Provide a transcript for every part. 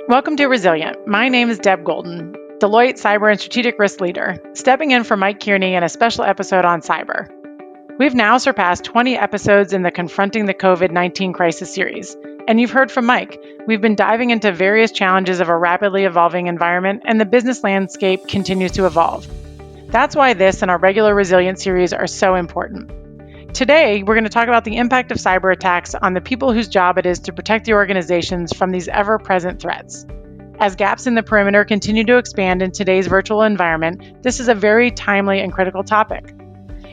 Welcome to Resilient. My name is Deb Golden, Deloitte Cyber and Strategic Risk Leader, stepping in for Mike Kearney in a special episode on cyber. We've now surpassed 20 episodes in the Confronting the COVID-19 Crisis series. And you've heard from Mike. We've been diving into various challenges of a rapidly evolving environment, and the business landscape continues to evolve. That's why this and our regular Resilient series are so important. Today, we're going to talk about the impact of cyber attacks on the people whose job it is to protect the organizations from these ever-present threats. As gaps in the perimeter continue to expand in today's virtual environment, this is a very timely and critical topic.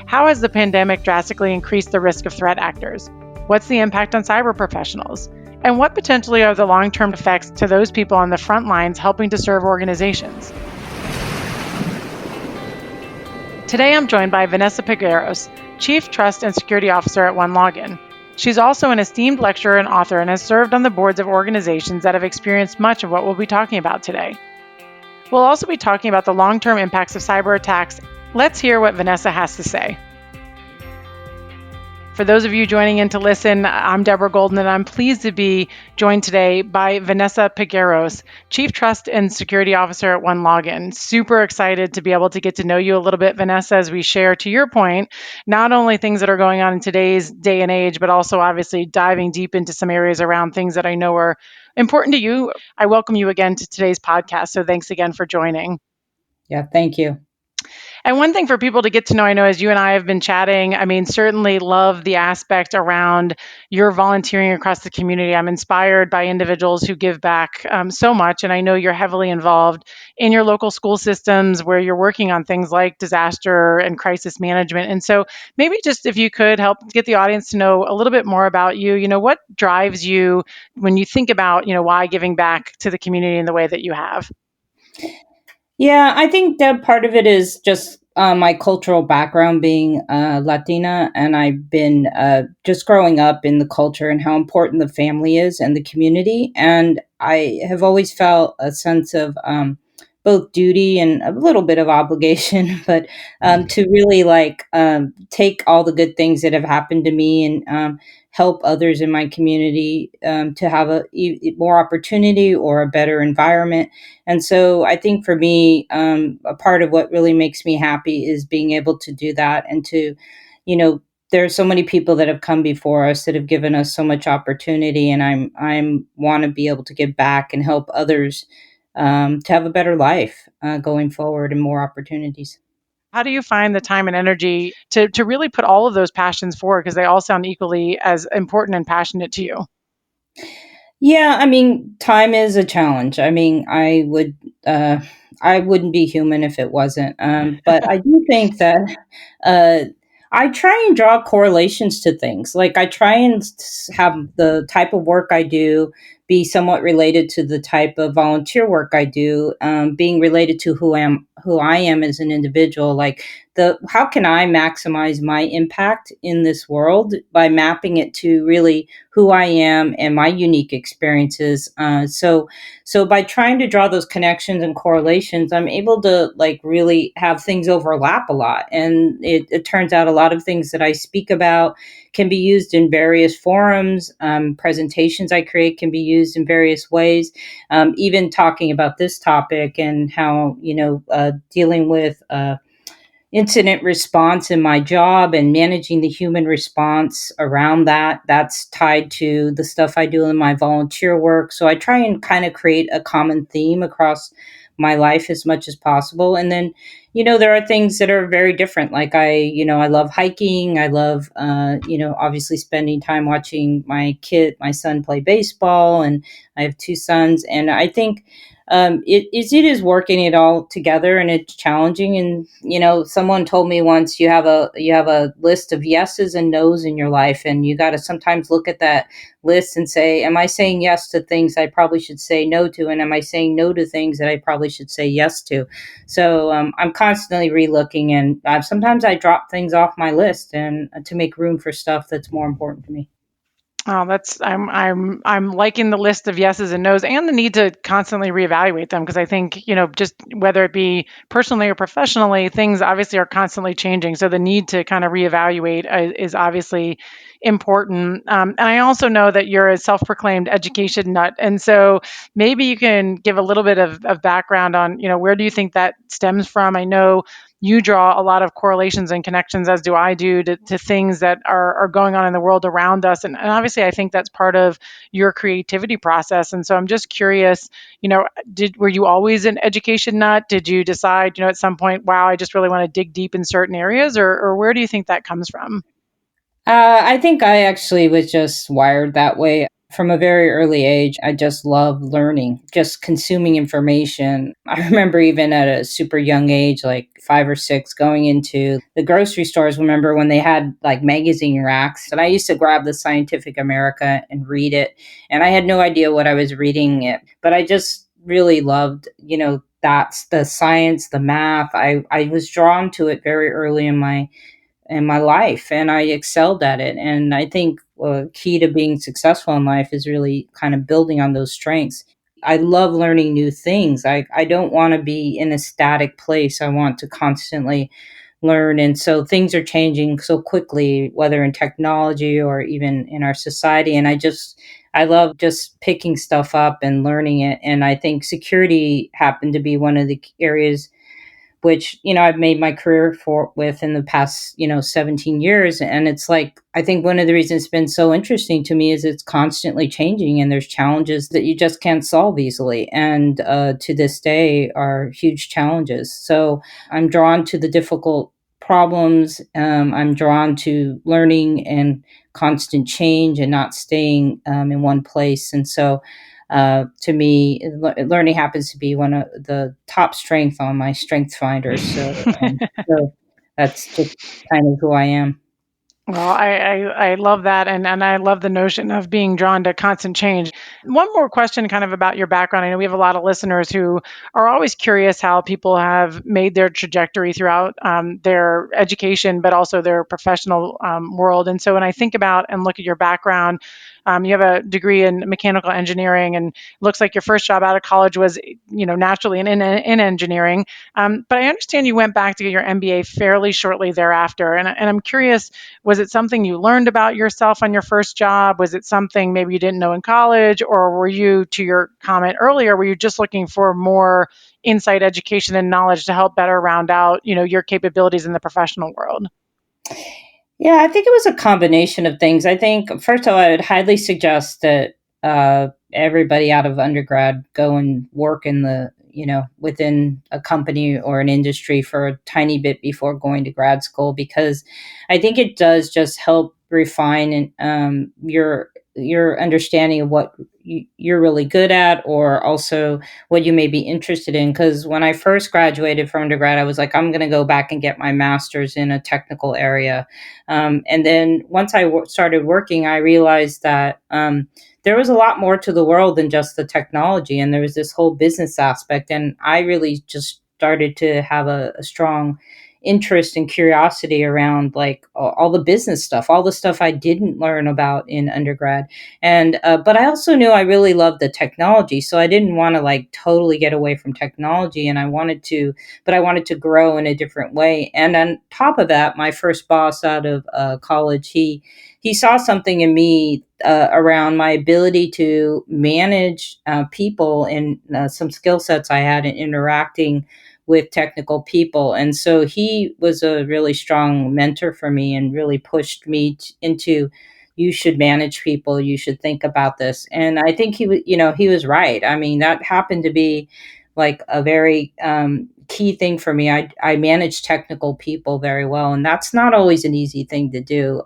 How has the pandemic drastically increased the risk of threat actors? What's the impact on cyber professionals? And what potentially are the long-term effects to those people on the front lines helping to serve organizations? Today, I'm joined by Vanessa Pegueros, Chief Trust and Security Officer at OneLogin. She's also an esteemed lecturer and author and has served on the boards of organizations that have experienced much of what we'll be talking about today. We'll also be talking about the long-term impacts of cyber attacks. Let's hear what Vanessa has to say. For those of you joining in to listen, I'm Deborah Golden, and I'm pleased to be joined today by Vanessa Pegueros, Chief Trust and Security Officer at OneLogin. Super excited to be able to get to know you a little bit, Vanessa, as we share, to your point, not only things that are going on in today's day and age, but also obviously diving deep into some areas around things that I know are important to you. I welcome you again to today's podcast, so thanks again for joining. Yeah, thank you. And one thing for people to get to know, I know as you and I have been chatting, certainly love the aspect around your volunteering across the community. I'm inspired by individuals who give back so much. And I know you're heavily involved in your local school systems where you're working on things like disaster and crisis management. And so maybe just if you could help get the audience to know a little bit more about you, what drives you when you think about, why giving back to the community in the way that you have? Yeah, I think that part of it is just my cultural background being Latina, and I've been just growing up in the culture and how important the family is and the community. And I have always felt a sense of both duty and a little bit of obligation, but to really take all the good things that have happened to me and help others in my community to have more opportunity or a better environment. And so I think for me, a part of what really makes me happy is being able to do that and to, there are so many people that have come before us that have given us so much opportunity, and I'm want to be able to give back and help others to have a better life going forward and more opportunities. How do you find the time and energy to really put all of those passions forward? Because they all sound equally as important and passionate to you. Yeah, time is a challenge. I wouldn't be human if it wasn't. But I do think that uh, I try and draw correlations to things. Like I try and have the type of work I do be somewhat related to the type of volunteer work I do, being related to who I am as an individual. Like how can I maximize my impact in this world by mapping it to really who I am and my unique experiences. So by trying to draw those connections and correlations, I'm able to really have things overlap a lot. And it turns out a lot of things that I speak about can be used in various forums. Presentations I create can be used in various ways. Even talking about this topic and how, dealing with incident response in my job and managing the human response around that's tied to the stuff I do in my volunteer work. So I try and kind of create a common theme across my life as much as possible. And then, there are things that are very different. Like I love hiking. I love, obviously spending time watching my son play baseball, and I have two sons. And I think it is working it all together, and it's challenging. And someone told me once, you have a list of yeses and nos in your life, and you got to sometimes look at that list and say, am I saying yes to things I probably should say no to, and am I saying no to things that I probably should say yes to? So I'm constantly relooking, and sometimes I drop things off my list and to make room for stuff that's more important to me. Oh, I'm liking the list of yeses and nos and the need to constantly reevaluate them because I think, just whether it be personally or professionally, things obviously are constantly changing. So the need to kind of reevaluate is obviously important. And I also know that you're a self-proclaimed education nut. And so maybe you can give a little bit of background on, where do you think that stems from? I know you draw a lot of correlations and connections, as do I do, to things that are going on in the world around us. And obviously, I think that's part of your creativity process. And so I'm just curious, were you always an education nut? Did you decide, at some point, wow, I just really want to dig deep in certain areas? Or where do you think that comes from? I think I actually was just wired that way. From a very early age, I just love learning, just consuming information. I remember even at a super young age, like 5 or 6, going into the grocery stores. Remember when they had like magazine racks? And I used to grab the Scientific America and read it. And I had no idea what I was reading it, but I just really loved, that's the science, the math. I was drawn to it very early in my life, and I excelled at it. And I think key to being successful in life is really kind of building on those strengths. I love learning new things. I don't want to be in a static place. I want to constantly learn. And so things are changing so quickly, whether in technology or even in our society. And I love just picking stuff up and learning it. And I think security happened to be one of the areas which I've made my career for with in the past 17 years. And it's like, I think one of the reasons it's been so interesting to me is it's constantly changing, and there's challenges that you just can't solve easily, and to this day are huge challenges. So I'm drawn to the difficult problems. I'm drawn to learning and constant change and not staying in one place. And so to me, learning happens to be one of the top strength on my strength finders. So that's just kind of who I am. Well, I love that, and I love the notion of being drawn to constant change. One more question, kind of about your background. I know we have a lot of listeners who are always curious how people have made their trajectory throughout their education, but also their professional world. And so when I think about and look at your background, you have a degree in mechanical engineering, and it looks like your first job out of college was, naturally in engineering. But I understand you went back to get your MBA fairly shortly thereafter, and I'm curious, was it something you learned about yourself on your first job? Was it something maybe you didn't know in college? Or were you, to your comment earlier, were you just looking for more insight, education, and knowledge to help better round out, your capabilities in the professional world? Yeah, I think it was a combination of things. I think, first of all, I would highly suggest that everybody out of undergrad go and work in within a company or an industry for a tiny bit before going to grad school, because I think it does just help refine your understanding of what you're really good at, or also what you may be interested in. Because when I first graduated from undergrad, I was like, I'm going to go back and get my master's in a technical area. And then once I started working, I realized that there was a lot more to the world than just the technology, and there was this whole business aspect. And I really just started to have a strong interest and curiosity around like all the business stuff, all the stuff I didn't learn about in undergrad. And but I also knew I really loved the technology, so I didn't want to like totally get away from technology, and I wanted to grow in a different way. And on top of that, my first boss out of college, he saw something in me around my ability to manage people, and some skill sets I had in interacting with technical people. And so he was a really strong mentor for me and really pushed me into, you should manage people, you should think about this. And I think he was right. I mean, that happened to be like a very key thing for me. I manage technical people very well, and that's not always an easy thing to do.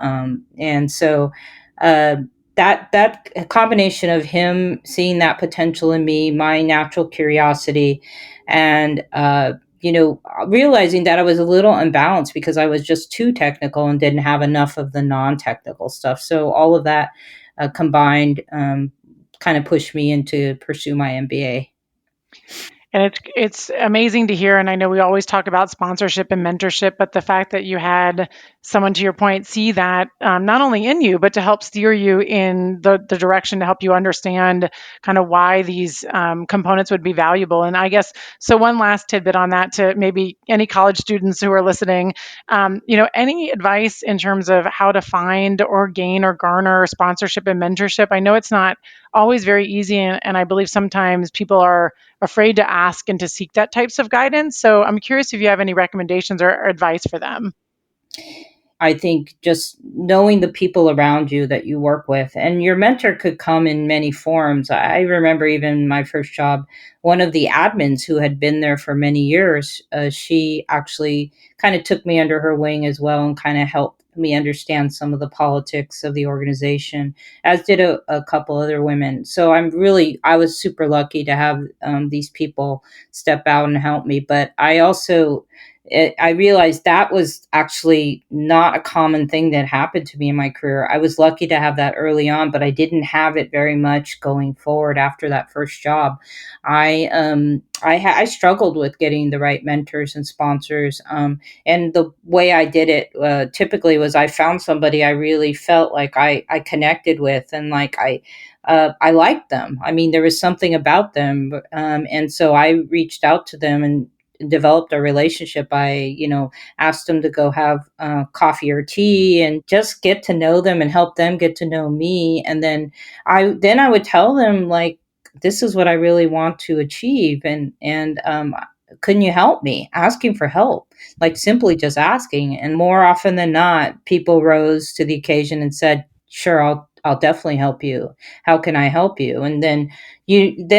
And so uh, that combination of him seeing that potential in me, my natural curiosity, and realizing that I was a little unbalanced because I was just too technical and didn't have enough of the non-technical stuff. So all of that combined kind of pushed me into pursue my MBA. And it's amazing to hear. And I know we always talk about sponsorship and mentorship, but the fact that you had someone, to your point, see that not only in you, but to help steer you in the direction to help you understand kind of why these components would be valuable. And I guess, so one last tidbit on that to maybe any college students who are listening, any advice in terms of how to find or gain or garner sponsorship and mentorship? I know it's not always very easy, and I believe sometimes people are afraid to ask and to seek that types of guidance. So I'm curious if you have any recommendations or advice for them. I think just knowing the people around you that you work with, and your mentor could come in many forms. I remember even my first job, one of the admins who had been there for many years, she actually kind of took me under her wing as well and kind of helped me understand some of the politics of the organization, as did a couple other women. So I was super lucky to have these people step out and help me. But I realized that was actually not a common thing that happened to me in my career. I was lucky to have that early on, but I didn't have it very much going forward after that first job. I struggled with getting the right mentors and sponsors, and the way I did it typically was I found somebody I really felt like I connected with, and I liked them. I mean, there was something about them, and so I reached out to them and developed a relationship. I asked them to go have coffee or tea and just get to know them and help them get to know me. And then I would tell them, like, this is what I really want to achieve, and couldn't you help me? Asking for help, like simply just asking. And more often than not, people rose to the occasion and said, sure, I'll definitely help you. How can I help you? And then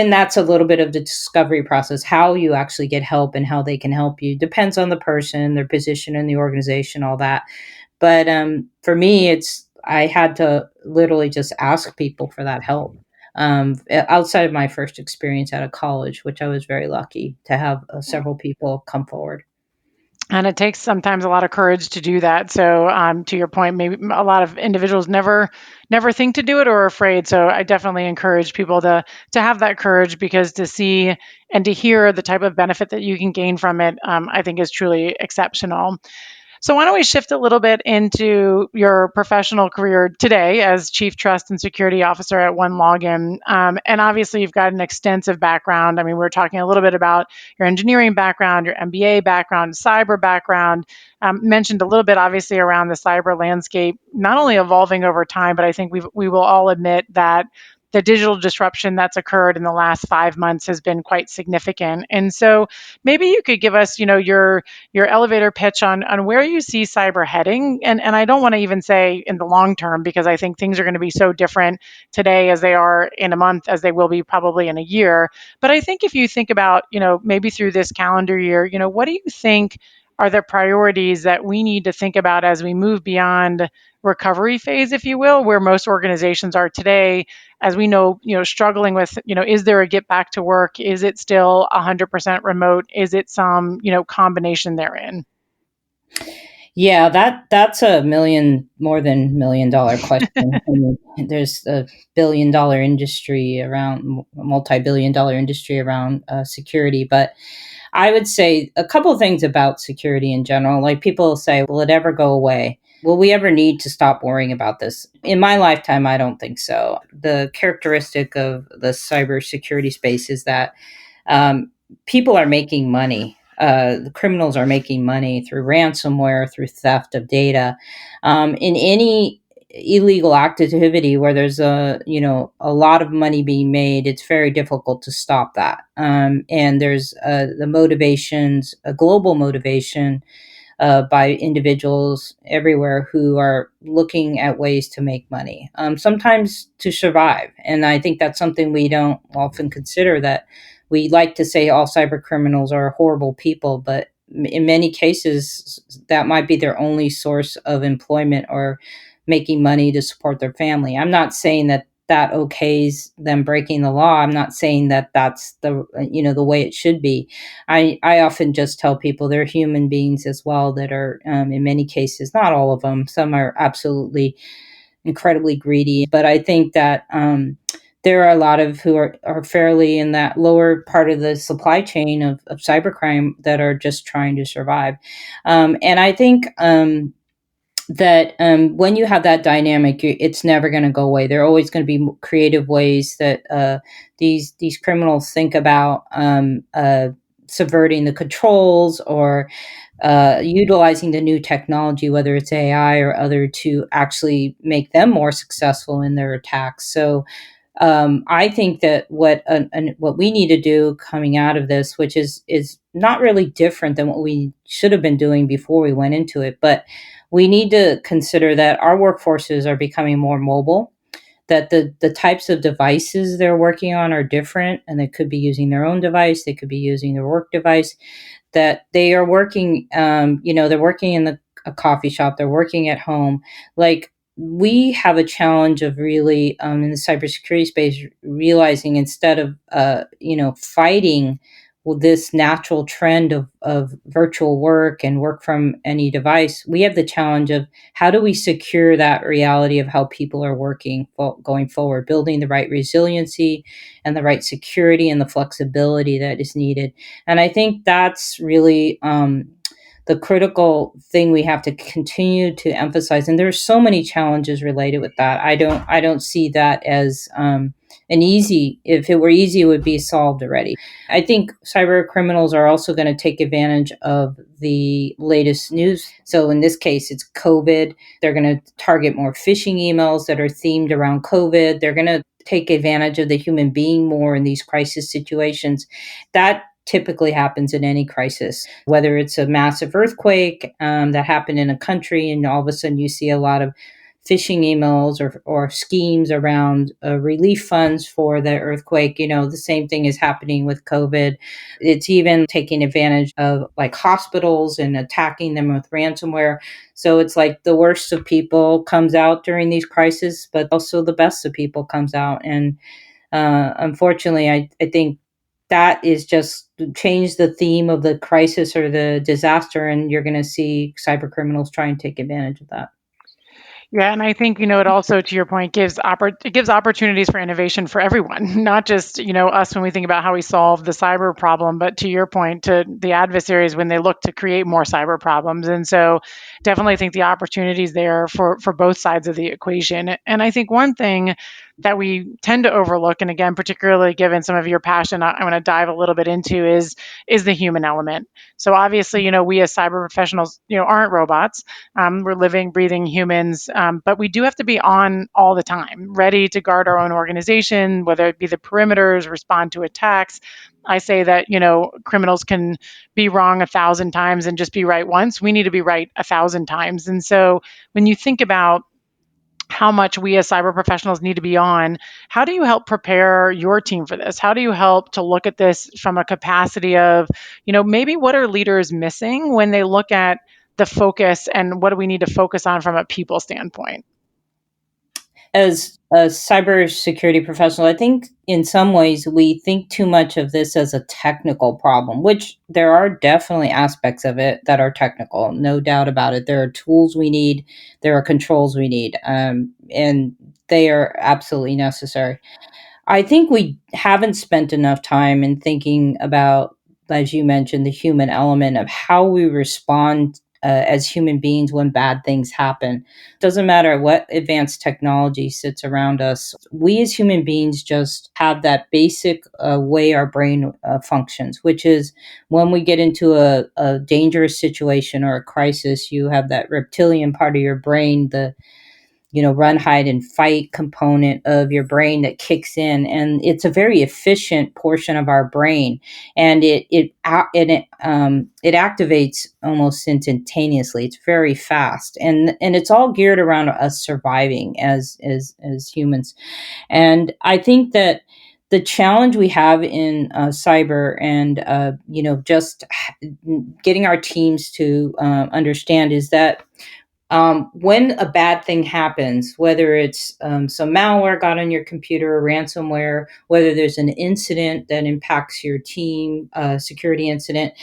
that's a little bit of the discovery process. How you actually get help and how they can help you depends on the person, their position in the organization, all that. But for me, it's I had to literally just ask people for that help. Outside of my first experience out of college, which I was very lucky to have several people come forward. And it takes sometimes a lot of courage to do that. So, to your point, maybe a lot of individuals never think to do it or are afraid. So, I definitely encourage people to have that courage, because to see and to hear the type of benefit that you can gain from it, I think is truly exceptional. So, why don't we shift a little bit into your professional career today as Chief Trust and Security Officer at OneLogin? And obviously, you've got an extensive background. I mean, we're talking a little bit about your engineering background, your MBA background, cyber background. Mentioned a little bit, obviously, around the cyber landscape, not only evolving over time, but I think we will all admit that the digital disruption that's occurred in the last 5 months has been quite significant. And so, maybe you could give us, your elevator pitch on where you see cyber heading. And I don't want to even say in the long term, because I think things are going to be so different today as they are in a month, as they will be probably in a year. But I think if you think about, maybe through this calendar year, what do you think are the priorities that we need to think about as we move beyond recovery phase, if you will, where most organizations are today, as we know, struggling with, is there a get back to work? Is it still 100% remote? Is it some, combination therein? Yeah, that's a more than $1 million question. I mean, there's a billion-dollar industry around, multi-billion-dollar industry around security. But I would say a couple of things about security in general. Like, people say, will it ever go away? Will we ever need to stop worrying about this? In my lifetime, I don't think so. The characteristic of the cybersecurity space is that um, people are making money. The criminals are making money through ransomware, through theft of data, in any illegal activity where there's a lot of money being made. It's very difficult to stop that. And there's the motivations, a global motivation by individuals everywhere who are looking at ways to make money, sometimes to survive. And I think that's something we don't often consider, that we like to say all cyber criminals are horrible people, but in many cases, that might be their only source of employment or making money to support their family. I'm not saying that okays them breaking the law. I'm not saying that that's the way it should be. I often just tell people they're human beings as well, that are, in many cases, not all of them, some are absolutely incredibly greedy. But I think that there are a lot of who are fairly in that lower part of the supply chain of cybercrime that are just trying to survive. And I think that when you have that dynamic, it's never going to go away. There are always going to be creative ways that these criminals think about subverting the controls, or utilizing the new technology, whether it's AI or other, to actually make them more successful in their attacks. So I think that what we need to do coming out of this, which is not really different than what we should have been doing before we went into it, but we need to consider that our workforces are becoming more mobile, that the types of devices they're working on are different, and they could be using their own device, they could be using their work device, that they are working, they're working in a coffee shop, they're working at home. Like, we have a challenge of really, in the cybersecurity space, realizing, instead of fighting this natural trend of virtual work and work from any device, we have the challenge of how do we secure that reality of how people are working going forward, building the right resiliency and the right security and the flexibility that is needed. And I think that's really the critical thing we have to continue to emphasize. And there's so many challenges related with that. I don't see that as an easy. If it were easy, it would be solved already. I think cyber criminals are also going to take advantage of the latest news. So in this case, it's COVID. They're going to target more phishing emails that are themed around COVID. They're going to take advantage of the human being more in these crisis situations. That typically happens in any crisis, whether it's a massive earthquake that happened in a country, and all of a sudden you see a lot of phishing emails or schemes around relief funds for the earthquake. The same thing is happening with COVID. It's even taking advantage of like hospitals and attacking them with ransomware. So it's like the worst of people comes out during these crises, but also the best of people comes out. And unfortunately, I think that is just change the theme of the crisis or the disaster, and you're going to see cyber criminals try and take advantage of that. Yeah, and I think, it also, to your point, it gives opportunities for innovation for everyone, not just, us when we think about how we solve the cyber problem, but to your point, to the adversaries when they look to create more cyber problems. And so definitely think the opportunities there for both sides of the equation. And I think one thing that we tend to overlook, and again, particularly given some of your passion, I want to dive a little bit into is the human element. So obviously, we as cyber professionals, aren't robots. We're living, breathing humans, but we do have to be on all the time, ready to guard our own organization, whether it be the perimeters, respond to attacks. I say that, criminals can be wrong 1,000 times and just be right once. We need to be right 1,000 times. And so when you think about how much we as cyber professionals need to be on, how do you help prepare your team for this? How do you help to look at this from a capacity of, maybe what are leaders missing when they look at the focus and what do we need to focus on from a people standpoint? As a cybersecurity professional, I think in some ways we think too much of this as a technical problem, which there are definitely aspects of it that are technical, no doubt about it. There are tools we need, there are controls we need, and they are absolutely necessary. I think we haven't spent enough time in thinking about, as you mentioned, the human element of how we respond as human beings when bad things happen. Doesn't matter what advanced technology sits around us. We as human beings just have that basic way our brain functions, which is when we get into a dangerous situation or a crisis, you have that reptilian part of your brain, the run, hide, and fight component of your brain that kicks in, and it's a very efficient portion of our brain, and it activates almost instantaneously. It's very fast, and it's all geared around us surviving as humans. And I think that the challenge we have in cyber, and just getting our teams to understand, is that when a bad thing happens, whether it's some malware got on your computer, or ransomware, whether there's an incident that impacts your team, security incident,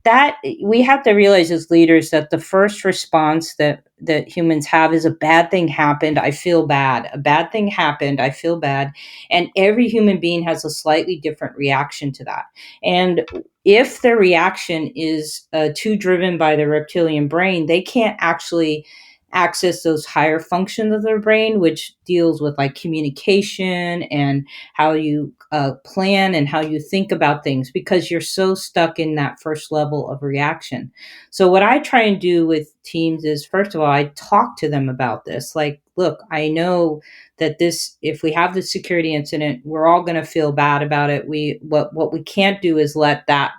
that we have to realize as leaders that the first response that humans have is: a bad thing happened, I feel bad. A bad thing happened, I feel bad. And every human being has a slightly different reaction to that. And if their reaction is too driven by the reptilian brain, they can't actually access those higher functions of their brain, which deals with like communication and how you plan and how you think about things, because you're so stuck in that first level of reaction. So what I try and do with teams is, first of all, I talk to them about this. Like, look, I know that this, if we have the security incident, we're all going to feel bad about it. What we can't do is let that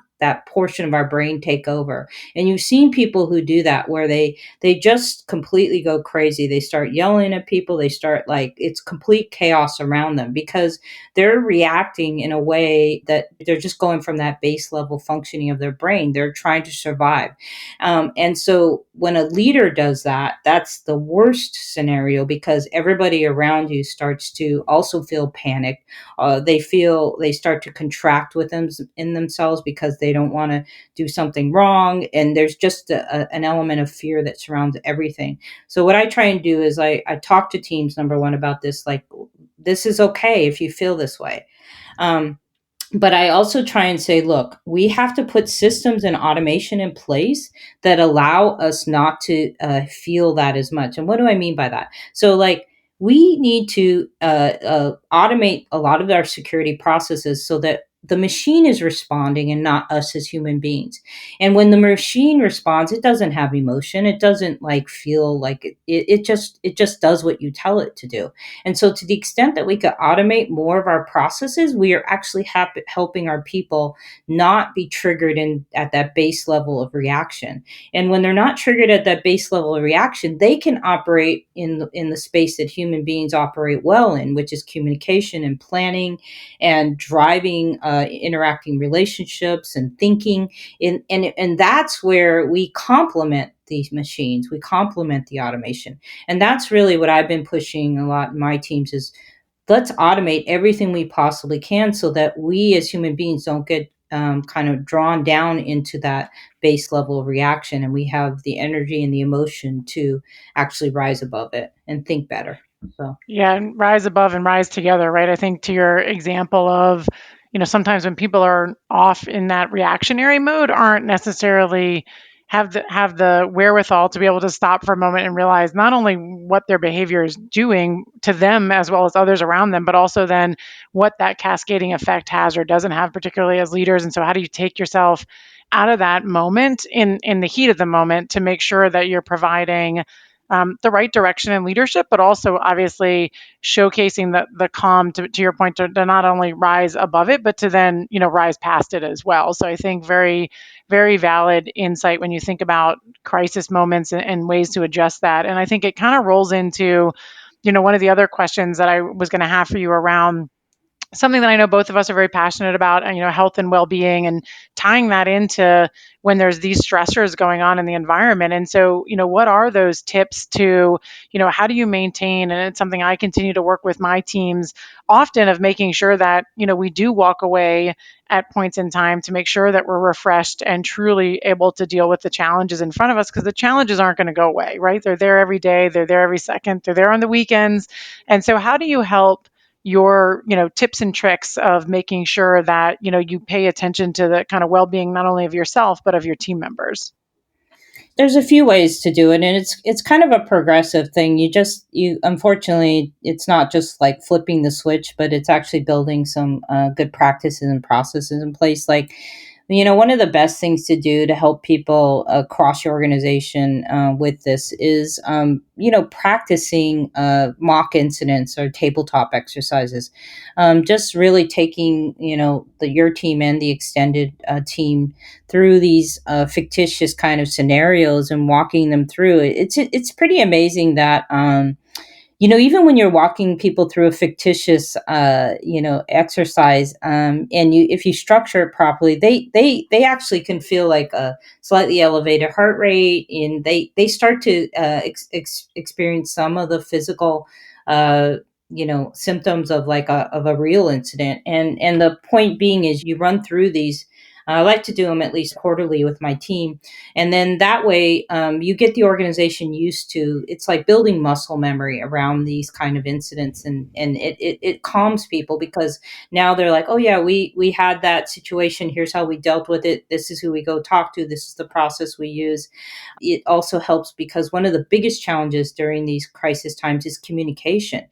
portion of our brain take over. And you've seen people who do that, where they just completely go crazy. They start yelling at people. They start, like, it's complete chaos around them because they're reacting in a way that they're just going from that base level functioning of their brain. They're trying to survive. And so when a leader does that, that's the worst scenario, because everybody around you starts to also feel panicked. They start to contract with them in themselves because they don't want to do something wrong. And there's just an element of fear that surrounds everything. So what I try and do is I talk to teams, number one, about this, like, this is okay if you feel this way. Um, but I also try and say, look, we have to put systems and automation in place that allow us not to feel that as much. And what do I mean by that? So, like, we need to automate a lot of our security processes so that the machine is responding and not us as human beings. And when the machine responds, it doesn't have emotion. It doesn't, like, feel like it just does what you tell it to do. And so, to the extent that we could automate more of our processes, we are actually helping our people not be triggered in at that base level of reaction. And when they're not triggered at that base level of reaction, they can operate in the space that human beings operate well in, which is communication and planning and driving, interacting relationships and thinking. And that's where we complement these machines. We complement the automation. And that's really what I've been pushing a lot in my teams is, let's automate everything we possibly can so that we as human beings don't get kind of drawn down into that base level of reaction, and we have the energy and the emotion to actually rise above it and think better. So Yeah, and rise above and rise together, right? I think to your example of, sometimes when people are off in that reactionary mode, aren't necessarily have the wherewithal to be able to stop for a moment and realize not only what their behavior is doing to them as well as others around them, but also then what that cascading effect has or doesn't have, particularly as leaders. And so how do you take yourself out of that moment in the heat of the moment to make sure that you're providing the right direction and leadership, but also obviously showcasing the calm, to your point, to not only rise above it, but to then, rise past it as well. So I think very, very valid insight when you think about crisis moments and ways to adjust that. And I think it kind of rolls into, one of the other questions that I was going to have for you around something that I know both of us are very passionate about, and health and well-being, and tying that into when there's these stressors going on in the environment. And so, what are those tips to, how do you maintain? And it's something I continue to work with my teams often, of making sure that we do walk away at points in time to make sure that we're refreshed and truly able to deal with the challenges in front of us, because the challenges aren't going to go away, right? They're there every day, they're there every second, they're there on the weekends. And so, how do you help your tips and tricks of making sure that you pay attention to the kind of well-being not only of yourself but of your team members? there's a few ways to do it, and it's kind of a progressive thing. You unfortunately, it's not just like flipping the switch, but it's actually building some good practices and processes in place. Like, one of the best things to do to help people across your organization with this is, practicing mock incidents or tabletop exercises. Just really taking, your team and the extended team through these fictitious kind of scenarios and walking them through it. It's pretty amazing that even when you're walking people through a fictitious exercise, and if you structure it properly, they actually can feel like a slightly elevated heart rate, and they start to experience some of the physical symptoms of like of a real incident. And the point being is, you run through these I like to do them at least quarterly with my team. And then that way, you get the organization used to, it's like building muscle memory around these kind of incidents. And it calms people because now they're like, oh yeah, we had that situation. Here's how we dealt with it. This is who we go talk to. This is the process we use. It also helps because one of the biggest challenges during these crisis times is communication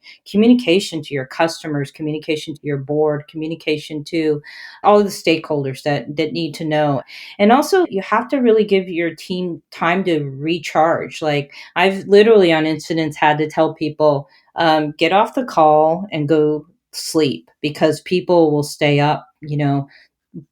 to your customers, communication to your board, communication to all the stakeholders that need to know. And also you have to really give your team time to recharge. Like I've literally on incidents had to tell people, get off the call and go sleep because people will stay up,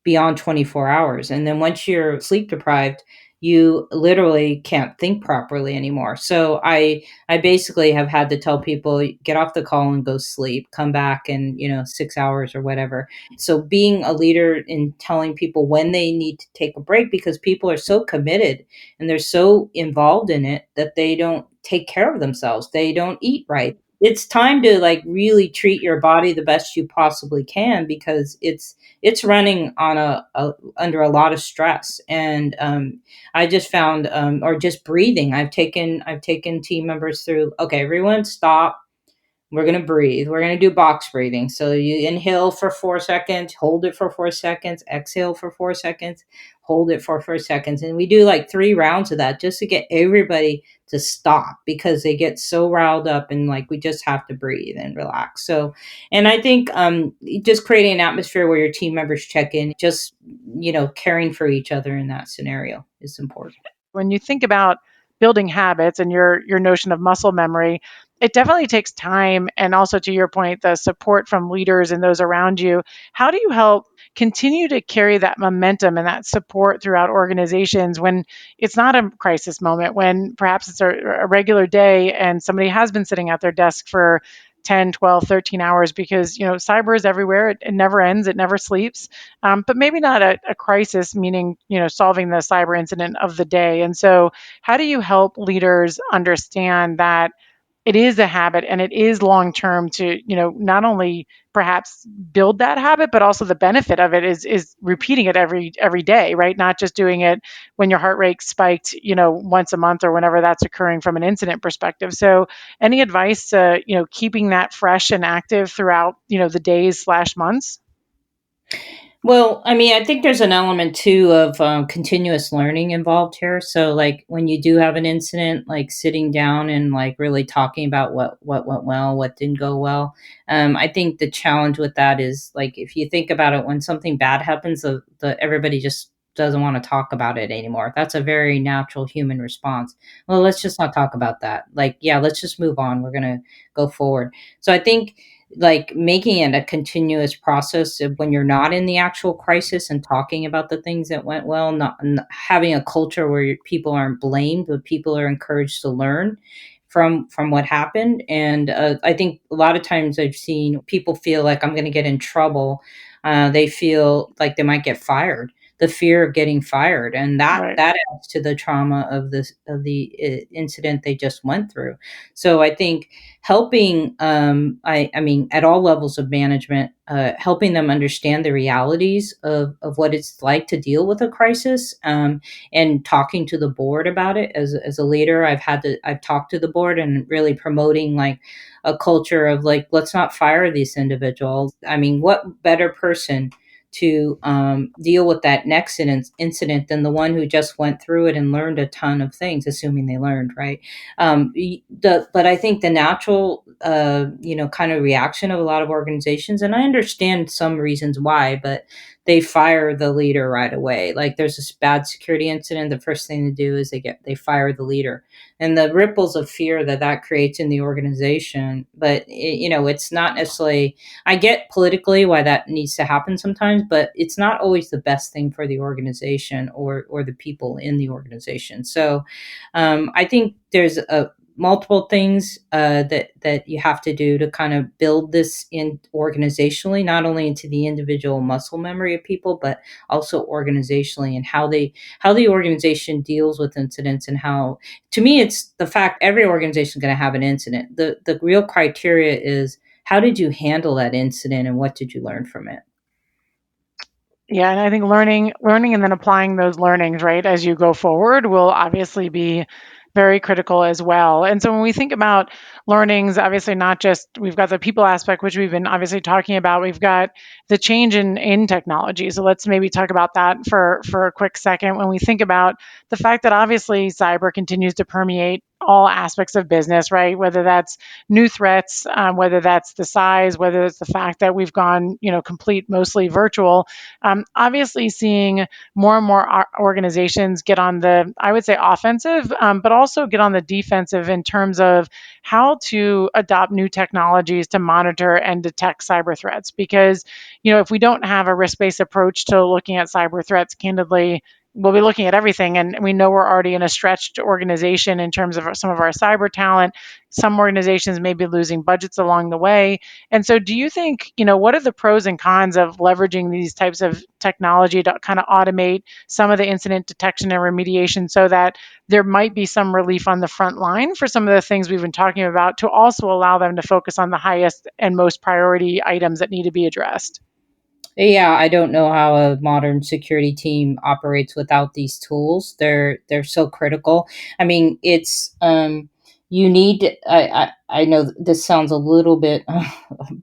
beyond 24 hours. And then once you're sleep deprived, you literally can't think properly anymore. So I basically have had to tell people get off the call and go sleep, come back in, 6 hours or whatever. So being a leader in telling people when they need to take a break because people are so committed and they're so involved in it that they don't take care of themselves. They don't eat right. It's time to like really treat your body the best you possibly can because it's running on a under a lot of stress. And I just found or just breathing, I've taken team members through, okay, everyone stop, we're going to breathe. We're going to do box breathing. So you inhale for 4 seconds, hold it for 4 seconds, exhale for 4 seconds, hold it for 4 seconds. And we do like 3 rounds of that just to get everybody to stop because they get so riled up and like we just have to breathe and relax. So, and I think just creating an atmosphere where your team members check in, just, caring for each other in that scenario is important. When you think about building habits and your notion of muscle memory, it definitely takes time, and also to your point, the support from leaders and those around you. How do you help continue to carry that momentum and that support throughout organizations when it's not a crisis moment, when perhaps it's a regular day and somebody has been sitting at their desk for 10, 12, 13 hours? Because cyber is everywhere. It never ends, it never sleeps. But maybe not a crisis, meaning solving the cyber incident of the day. And so how do you help leaders understand that it is a habit and it is long term to not only perhaps build that habit, but also the benefit of it is repeating it every day, right? Not just doing it when your heart rate spiked once a month or whenever that's occurring from an incident perspective. So any advice to keeping that fresh and active throughout the days/months? Well, I mean, I think there's an element too of continuous learning involved here. So, like when you do have an incident, like sitting down and like really talking about what went well, what didn't go well. I think the challenge with that is like if you think about it, when something bad happens, the everybody just doesn't want to talk about it anymore. That's a very natural human response. Well, let's just not talk about that. Like, yeah, let's just move on. We're gonna go forward. So I think like making it a continuous process of when you're not in the actual crisis and talking about the things that went well, having a culture where people aren't blamed, but people are encouraged to learn from what happened. And I think a lot of times I've seen people feel like I'm going to get in trouble. They feel like they might get fired. The fear of getting fired, and that Right. that adds to the trauma of the incident they just went through. So I think helping I mean at all levels of management, helping them understand the realities of what it's like to deal with a crisis, and talking to the board about it. As a leader, I've talked to the board and really promoting like a culture of like, let's not fire these individuals. I mean, what better person to deal with that next incident than the one who just went through it and learned a ton of things, assuming they learned, right? But I think the natural, kind of reaction of a lot of organizations, and I understand some reasons why, but they fire the leader right away. Like there's this bad security incident, the first thing to do is they fire the leader, and the ripples of fear that creates in the organization. But it's not necessarily. I get politically why that needs to happen sometimes, but it's not always the best thing for the organization or the people in the organization. So I think there's multiple things that you have to do to kind of build this in organizationally, not only into the individual muscle memory of people, but also organizationally and how the organization deals with incidents. And how, to me, it's the fact every organization is going to have an incident. The real criteria is how did you handle that incident and what did you learn from it? Yeah, and I think learning and then applying those learnings, right, as you go forward will obviously be very critical as well. And so when we think about learnings, obviously not just we've got the people aspect, which we've been obviously talking about, we've got the change in technology. So let's maybe talk about that for a quick second. When we think about the fact that obviously cyber continues to permeate all aspects of business, right? Whether that's new threats, whether that's the size, whether it's the fact that we've gone, complete mostly virtual. Obviously, seeing more and more organizations get on the, I would say, offensive, but also get on the defensive in terms of how to adopt new technologies to monitor and detect cyber threats. Because, if we don't have a risk based approach to looking at cyber threats, candidly, we'll be looking at everything. And we know we're already in a stretched organization in terms of some of our cyber talent. Some organizations may be losing budgets along the way. And so, do you think, what are the pros and cons of leveraging these types of technology to kind of automate some of the incident detection and remediation so that there might be some relief on the front line for some of the things we've been talking about to also allow them to focus on the highest and most priority items that need to be addressed? Yeah, I don't know how a modern security team operates without these tools. They're so critical. I mean, it's you need. I know this sounds a little bit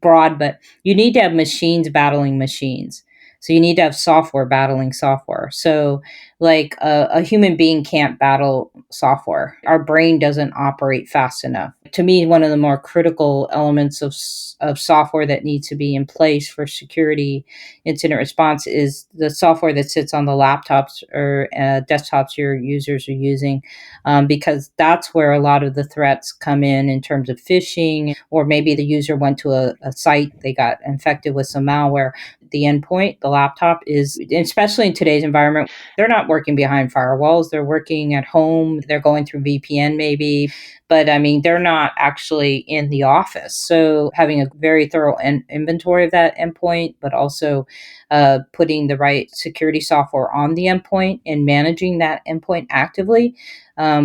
broad, but you need to have machines battling machines. So you need to have software battling software. So like a human being can't battle software. Our brain doesn't operate fast enough. To me, one of the more critical elements of software that needs to be in place for security incident response is the software that sits on the laptops or desktops your users are using, because that's where a lot of the threats come in terms of phishing, or maybe the user went to a site, they got infected with some malware. The endpoint, the laptop is, especially in today's environment, they're not working behind firewalls. They're working at home. They're going through VPN maybe, but I mean, they're not actually in the office. So having a very thorough inventory of that endpoint, but also putting the right security software on the endpoint and managing that endpoint actively,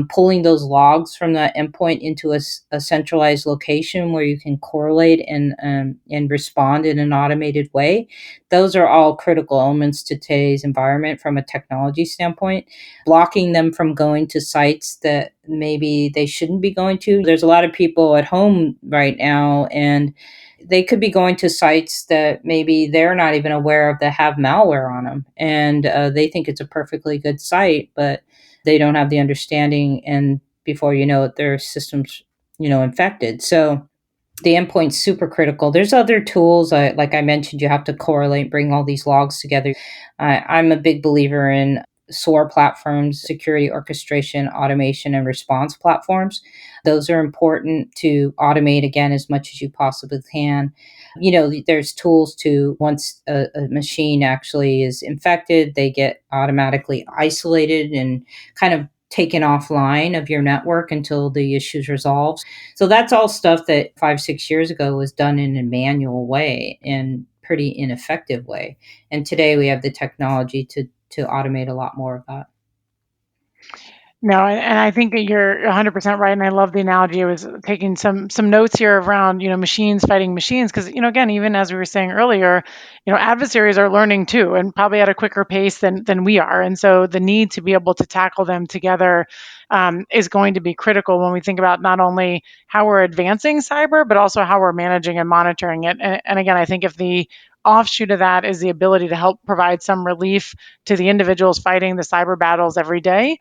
pulling those logs from that endpoint into a centralized location where you can correlate and respond in an automated way. Those are all critical elements to today's environment from a technology standpoint. Blocking them from going to sites that maybe they shouldn't be going to. There's a lot of people at home right now, and they could be going to sites that maybe they're not even aware of that have malware on them, and they think it's a perfectly good site, but they don't have the understanding, and before you know it, their system's infected. So the endpoint's super critical. There's other tools, like I mentioned, you have to correlate, bring all these logs together. I'm a big believer in SOAR platforms, security orchestration, automation, and response platforms. Those are important to automate again as much as you possibly can. There's tools to, once a machine actually is infected, they get automatically isolated and kind of taken offline of your network until the issue's resolved. So that's all stuff that 5, 6 years ago was done in a manual way and pretty ineffective way. And today we have the technology to automate a lot more of that. No, and I think that you're 100% right, and I love the analogy. I was taking some notes here around, machines fighting machines, because, again, even as we were saying earlier, adversaries are learning too, and probably at a quicker pace than we are, and so the need to be able to tackle them together is going to be critical when we think about not only how we're advancing cyber, but also how we're managing and monitoring it. And again, I think if the offshoot of that is the ability to help provide some relief to the individuals fighting the cyber battles every day,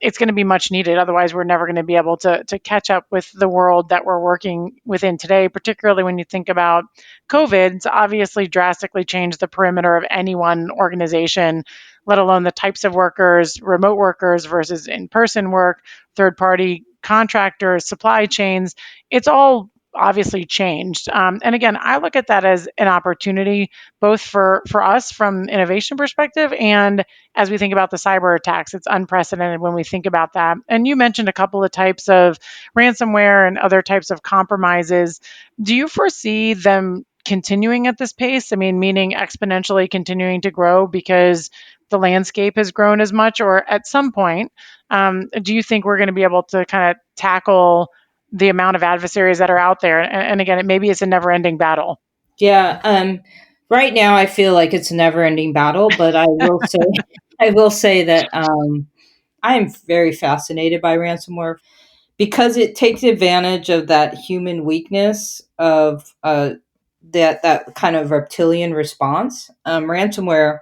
it's going to be much needed. Otherwise, we're never going to be able to catch up with the world that we're working within today, particularly when you think about COVID. It's obviously drastically changed the perimeter of any one organization, let alone the types of workers, remote workers versus in person work, third party contractors, supply chains. It's all obviously changed. And again, I look at that as an opportunity both for us from innovation perspective and as we think about the cyber attacks. It's unprecedented when we think about that. And you mentioned a couple of types of ransomware and other types of compromises. Do you foresee them continuing at this pace? I mean, meaning exponentially continuing to grow because the landscape has grown as much, or at some point, do you think we're going to be able to kind of tackle the amount of adversaries that are out there? And again, maybe it's a never ending battle. Yeah. Right now, I feel like it's a never-ending battle, but I will say that I am very fascinated by ransomware because it takes advantage of that human weakness of that kind of reptilian response. Ransomware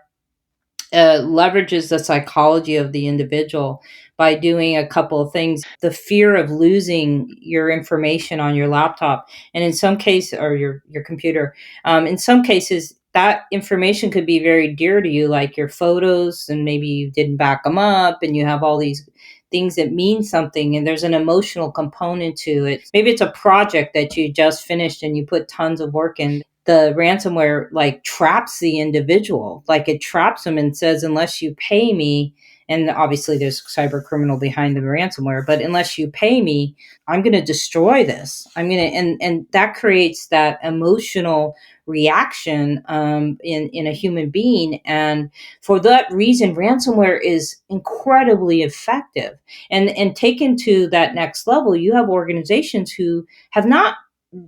leverages the psychology of the individual by doing a couple of things. The fear of losing your information on your laptop, and in some cases, or your computer. In some cases, that information could be very dear to you, like your photos, and maybe you didn't back them up, and you have all these things that mean something, and there's an emotional component to it. Maybe it's a project that you just finished and you put tons of work in. The ransomware like traps the individual, like it traps them and says, unless you pay me, and obviously there's cyber criminal behind the ransomware, but unless you pay me, I'm going to destroy this. I'm going to, and that creates that emotional reaction in a human being. And for that reason, ransomware is incredibly effective. And taken to that next level, you have organizations who have not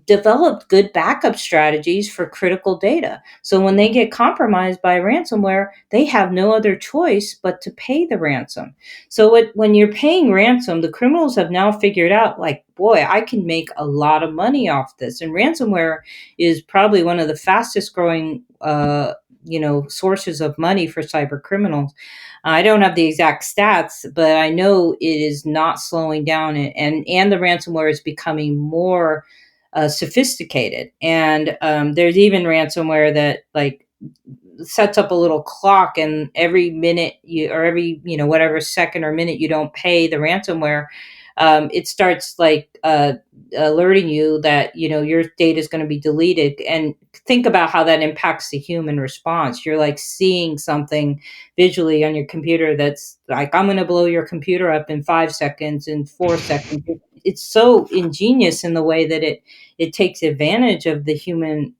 developed good backup strategies for critical data. So when they get compromised by ransomware, they have no other choice but to pay the ransom. So when you're paying ransom, the criminals have now figured out, like, boy, I can make a lot of money off this. And ransomware is probably one of the fastest growing sources of money for cyber criminals. I don't have the exact stats, but I know it is not slowing down, and the ransomware is becoming more sophisticated. And there's even ransomware that like sets up a little clock, and every minute you, or every whatever second or minute you don't pay the ransomware, it starts like alerting you that your data is going to be deleted. And think about how that impacts the human response. You're like seeing something visually on your computer that's like, I'm going to blow your computer up in 5 seconds, in 4 seconds. It's so ingenious in the way that it takes advantage of the human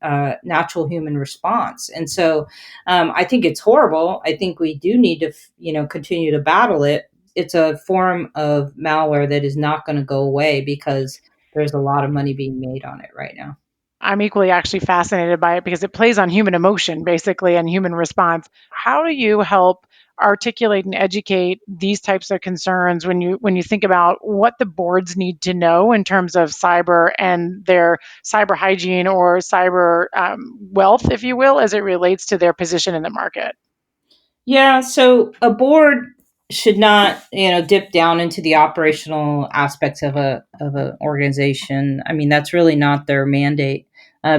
natural human response. And so I think it's horrible. I think we do need to continue to battle it. It's a form of malware that is not going to go away because there's a lot of money being made on it right now. I'm equally actually fascinated by it because it plays on human emotion, basically, and human response. How do you help articulate and educate these types of concerns when you think about what the boards need to know in terms of cyber and their cyber hygiene or cyber wealth, if you will, as it relates to their position in the market? Yeah, so a board should not, dip down into the operational aspects of an organization. I mean, that's really not their mandate.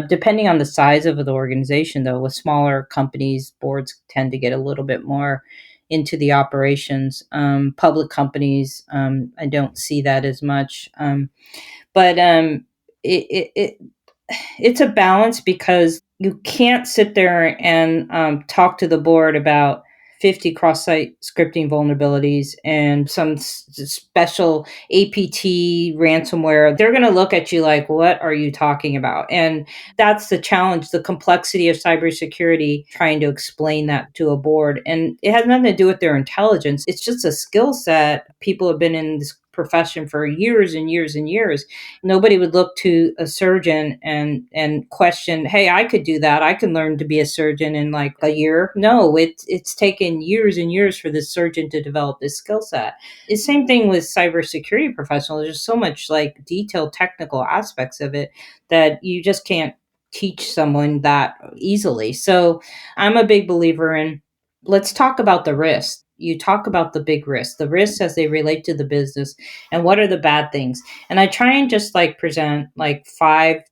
Depending on the size of the organization, though, with smaller companies, boards tend to get a little bit more into the operations. Public companies, I don't see that as much. But it, it, it it's a balance because you can't sit there and talk to the board about 50 cross-site scripting vulnerabilities and some special APT ransomware. They're going to look at you like, what are you talking about? And that's the challenge, the complexity of cybersecurity, trying to explain that to a board. And it has nothing to do with their intelligence. It's just a skill set. People have been in this profession for years and years and years. Nobody would look to a surgeon and question, hey, I could do that, I can learn to be a surgeon in like a year. No, it's taken years and years for this surgeon to develop this skill set. The same thing with cybersecurity professionals. There's so much like detailed technical aspects of it that you just can't teach someone that easily. So I'm a big believer in, let's talk about the risk. You talk about the risks as they relate to the business, and what are the bad things. And I try and just like present like five,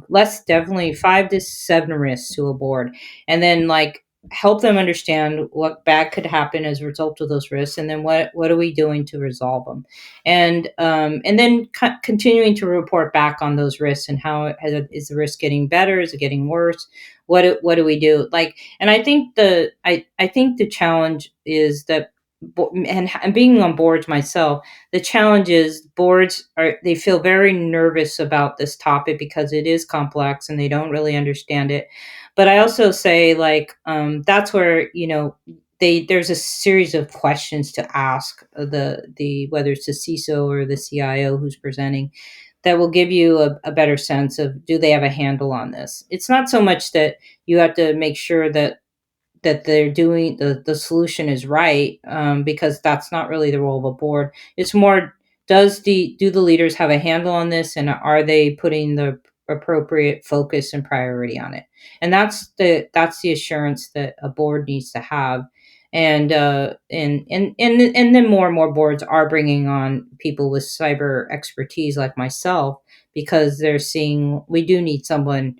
less definitely 5 to 7 risks to a board, and then like help them understand what bad could happen as a result of those risks, and then what are we doing to resolve them, and then continuing to report back on those risks, and how is the risk getting better, is it getting worse, what do we do, like. And I think I think the challenge is that, and being on boards myself, the challenge is boards they feel very nervous about this topic because it is complex and they don't really understand it. But I also say like that's where there's a series of questions to ask the whether it's the CISO or the CIO who's presenting. that will give you a better sense of, do they have a handle on this? It's not so much that you have to make sure that they're doing the solution is right, because that's not really the role of a board. It's more, do the leaders have a handle on this, and are they putting the appropriate focus and priority on it? And that's the assurance that a board needs to have. And then more and more boards are bringing on people with cyber expertise like myself, because they're seeing we do need someone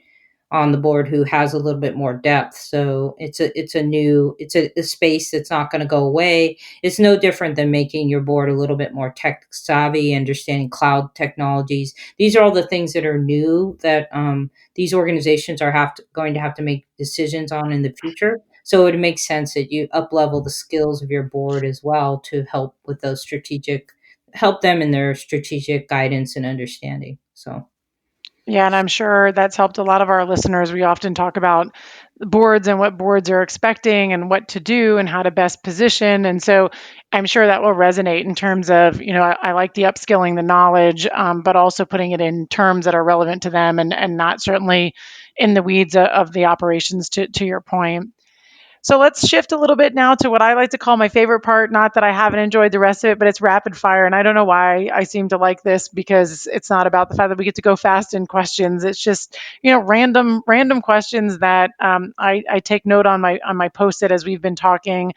on the board who has a little bit more depth. So it's a space that's not going to go away. It's no different than making your board a little bit more tech savvy, understanding cloud technologies. These are all the things that are new that these organizations are going to have to make decisions on in the future. So it makes sense that you up level the skills of your board as well, to help them in their strategic guidance and understanding. So Yeah, and I'm sure that's helped a lot of our listeners. We often talk about boards and what boards are expecting and what to do and how to best position. And so I'm sure that will resonate in terms of, I like the upskilling the knowledge, but also putting it in terms that are relevant to them, and not certainly in the weeds of the operations, to your point. So let's shift a little bit now to what I like to call my favorite part. Not that I haven't enjoyed the rest of it, but it's rapid fire. And I don't know why I seem to like this, because it's not about the fact that we get to go fast in questions. It's just, random questions that I take note on my post-it as we've been talking,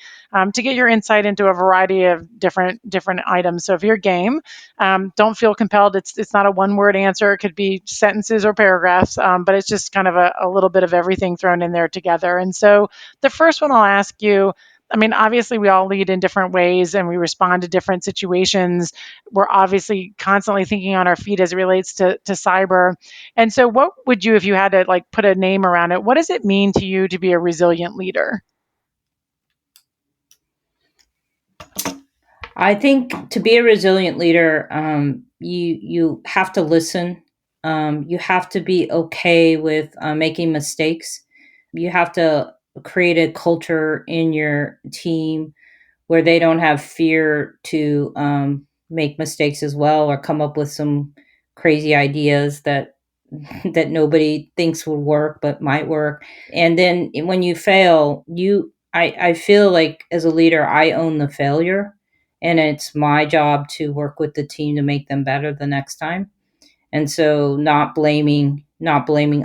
to get your insight into a variety of different items. So if you're game, don't feel compelled. It's not a one-word answer. It could be sentences or paragraphs, but it's just kind of a little bit of everything thrown in there together. And so the first one I'll ask you, I mean, obviously, we all lead in different ways and we respond to different situations. We're obviously constantly thinking on our feet as it relates to cyber. And so, what would you, if you had to like put a name around it, what does it mean to you to be a resilient leader? I think to be a resilient leader, you have to listen. You have to be okay with making mistakes. You have to create a culture in your team where they don't have fear to make mistakes as well, or come up with some crazy ideas that nobody thinks will work but might work. And then when you fail, I feel like as a leader I own the failure, and it's my job to work with the team to make them better the next time. And so not blaming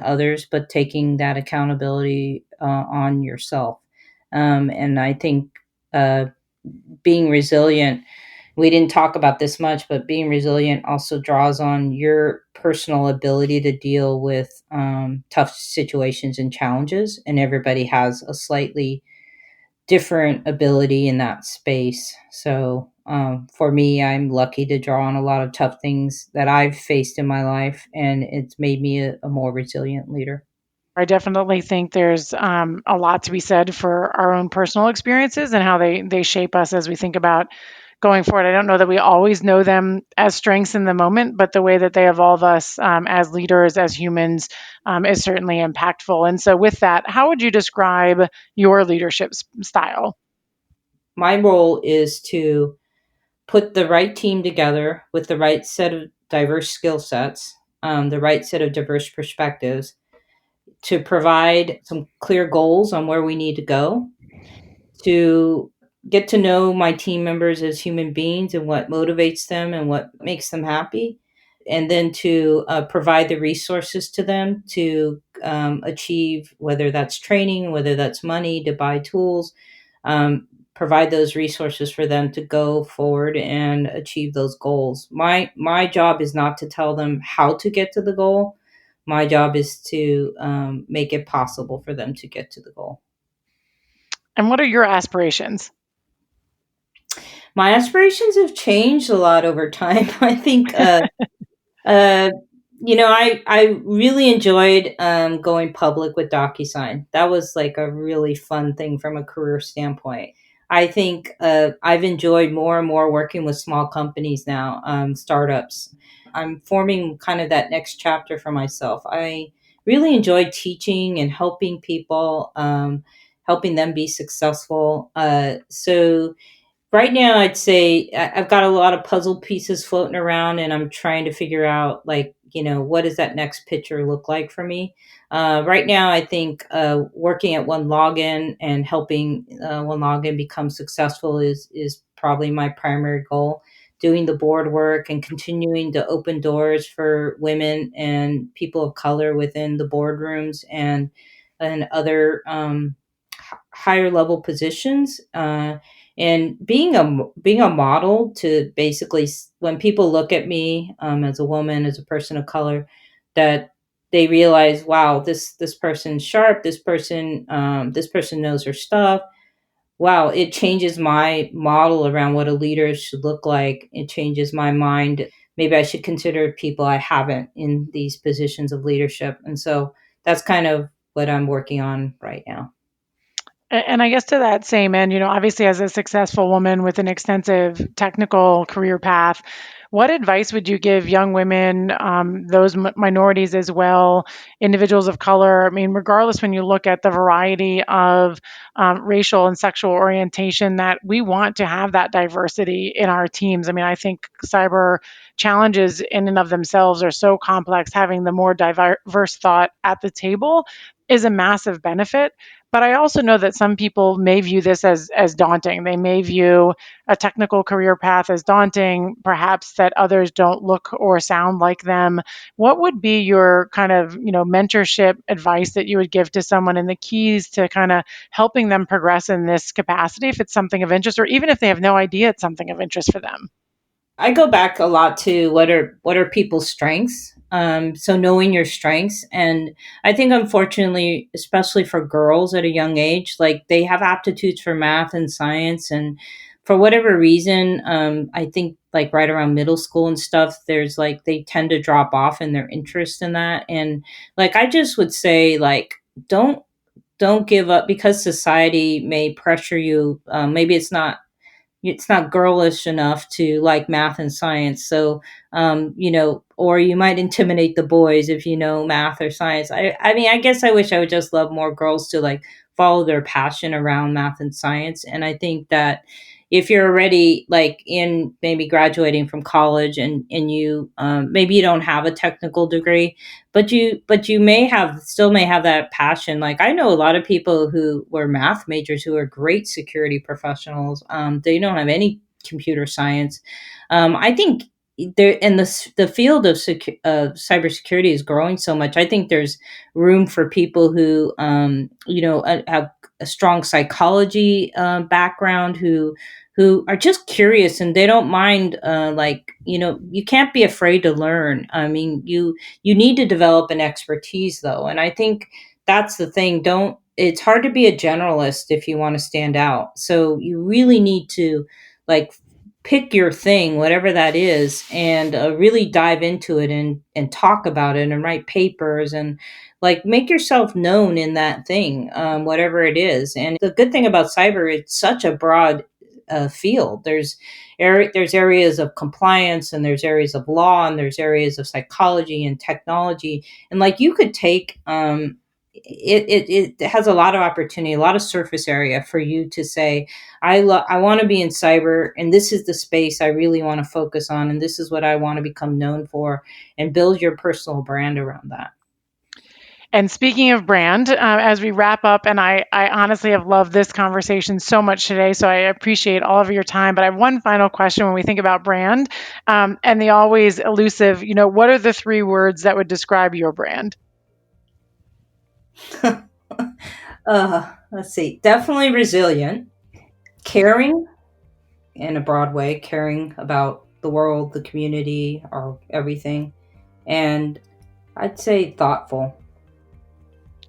others, but taking that accountability on yourself. And I think uh, being resilient, we didn't talk about this much, but being resilient also draws on your personal ability to deal with tough situations and challenges. And everybody has a slightly different ability in that space. So for me, I'm lucky to draw on a lot of tough things that I've faced in my life, and it's made me a more resilient leader. I definitely think there's a lot to be said for our own personal experiences and how they shape us as we think about going forward. I don't know that we always know them as strengths in the moment, but the way that they evolve us as leaders, as humans, is certainly impactful. And so, with that, how would you describe your leadership style? My role is to put the right team together with the right set of diverse skill sets, the right set of diverse perspectives, to provide some clear goals on where we need to go, to get to know my team members as human beings and what motivates them and what makes them happy, and then to provide the resources to them to achieve, whether that's training, whether that's money to buy tools, provide those resources for them to go forward and achieve those goals. My job is not to tell them how to get to the goal. My job is to make it possible for them to get to the goal. And what are your aspirations? My aspirations have changed a lot over time. I think, uh, I really enjoyed going public with DocuSign. That was like a really fun thing from a career standpoint. I think I've enjoyed more and more working with small companies now, startups. I'm forming kind of that next chapter for myself. I really enjoy teaching and helping people, helping them be successful. So Right now, I'd say I've got a lot of puzzle pieces floating around, and I'm trying to figure out, like, what does that next picture look like for me. Right now, I think working at One Login and helping One Login become successful is probably my primary goal. Doing the board work and continuing to open doors for women and people of color within the boardrooms and other higher level positions. And being a model to basically, when people look at me as a woman, as a person of color, that they realize, wow, this person's sharp, this person knows her stuff. Wow, it changes my model around what a leader should look like. It changes my mind. Maybe I should consider people I haven't in these positions of leadership. And so that's kind of what I'm working on right now. And I guess to that same end, obviously as a successful woman with an extensive technical career path, what advice would you give young women, those minorities as well, individuals of color? I mean, regardless, when you look at the variety of racial and sexual orientation, that we want to have that diversity in our teams. I mean, I think cyber challenges in and of themselves are so complex. Having the more diverse thought at the table is a massive benefit. But I also know that some people may view this as daunting. They may view a technical career path as daunting, perhaps that others don't look or sound like them. What would be your kind of, mentorship advice that you would give to someone, and the keys to kind of helping them progress in this capacity if it's something of interest, or even if they have no idea it's something of interest for them? I go back a lot to what are people's strengths. So knowing your strengths, and I think unfortunately, especially for girls at a young age, like they have aptitudes for math and science, and for whatever reason, I think like right around middle school and stuff, there's like they tend to drop off in their interest in that, and like I just would say like don't don't give up because society may pressure you. Maybe it's not girlish enough to like math and science. So, or you might intimidate the boys if you know math or science. I mean, I guess I wish I would just love more girls to like follow their passion around math and science. And I think that if you're already like in maybe graduating from college and you maybe you don't have a technical degree, but you may have that passion. Like I know a lot of people who were math majors who are great security professionals. They don't have any computer science. I think there and the field of cybersecurity is growing so much. I think there's room for people who have a strong psychology background, who are just curious and they don't mind, you can't be afraid to learn. I mean, you need to develop an expertise though, and I think that's the thing. Don't It's hard to be a generalist if you want to stand out, so you really need to like pick your thing, whatever that is, and really dive into it and talk about it and write papers and like make yourself known in that thing, whatever it is. And the good thing about cyber, it's such a broad field. There's areas of compliance, and there's areas of law, and there's areas of psychology and technology, and like you could take it has a lot of opportunity, a lot of surface area for you to say, I want to be in cyber, and this is the space I really want to focus on, and this is what I want to become known for, and build your personal brand around that. And speaking of brand, as we wrap up, and I honestly have loved this conversation so much today, so I appreciate all of your time. But I have one final question when we think about brand, and the always elusive, what are the three words that would describe your brand? Let's see. Definitely resilient, caring in a broad way, caring about the world, the community, or everything. And I'd say thoughtful.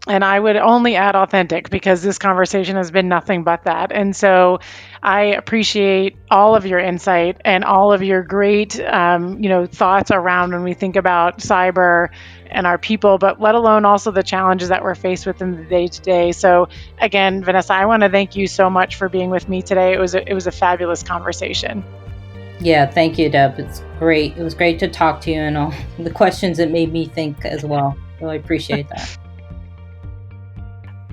And I would only add authentic, because this conversation has been nothing but that. And so I appreciate all of your insight and all of your great, thoughts around when we think about cyber and our people, but let alone also the challenges that we're faced with in the day to day. So again, Vanessa, I want to thank you so much for being with me today. It was a fabulous conversation. Yeah, thank you, Deb. It's great. It was great to talk to you, and all the questions that made me think as well. Really appreciate that.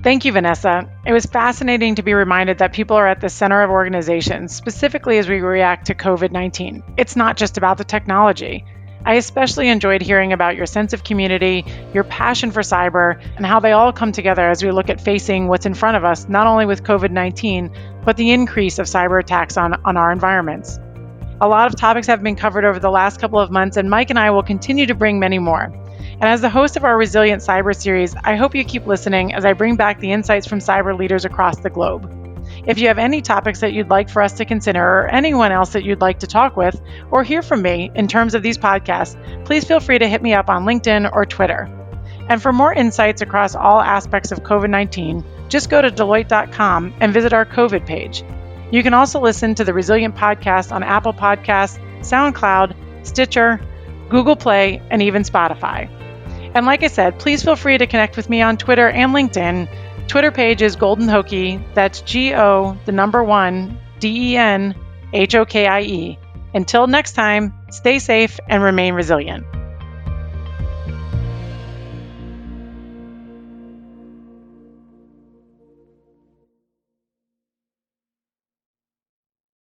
Thank you, Vanessa. It was fascinating to be reminded that people are at the center of organizations, specifically as we react to COVID-19. It's not just about the technology. I especially enjoyed hearing about your sense of community, your passion for cyber, and how they all come together as we look at facing what's in front of us, not only with COVID-19, but the increase of cyber attacks on our environments. A lot of topics have been covered over the last couple of months, and Mike and I will continue to bring many more. And as the host of our Resilient Cyber series, I hope you keep listening as I bring back the insights from cyber leaders across the globe. If you have any topics that you'd like for us to consider, or anyone else that you'd like to talk with or hear from me in terms of these podcasts, please feel free to hit me up on LinkedIn or Twitter. And for more insights across all aspects of COVID-19, just go to Deloitte.com and visit our COVID page. You can also listen to the Resilient Podcast on Apple Podcasts, SoundCloud, Stitcher, Google Play, and even Spotify. And like I said, please feel free to connect with me on Twitter and LinkedIn. Twitter page is Golden Hokie. That's GO1DENHOKIE. Until next time, stay safe and remain resilient.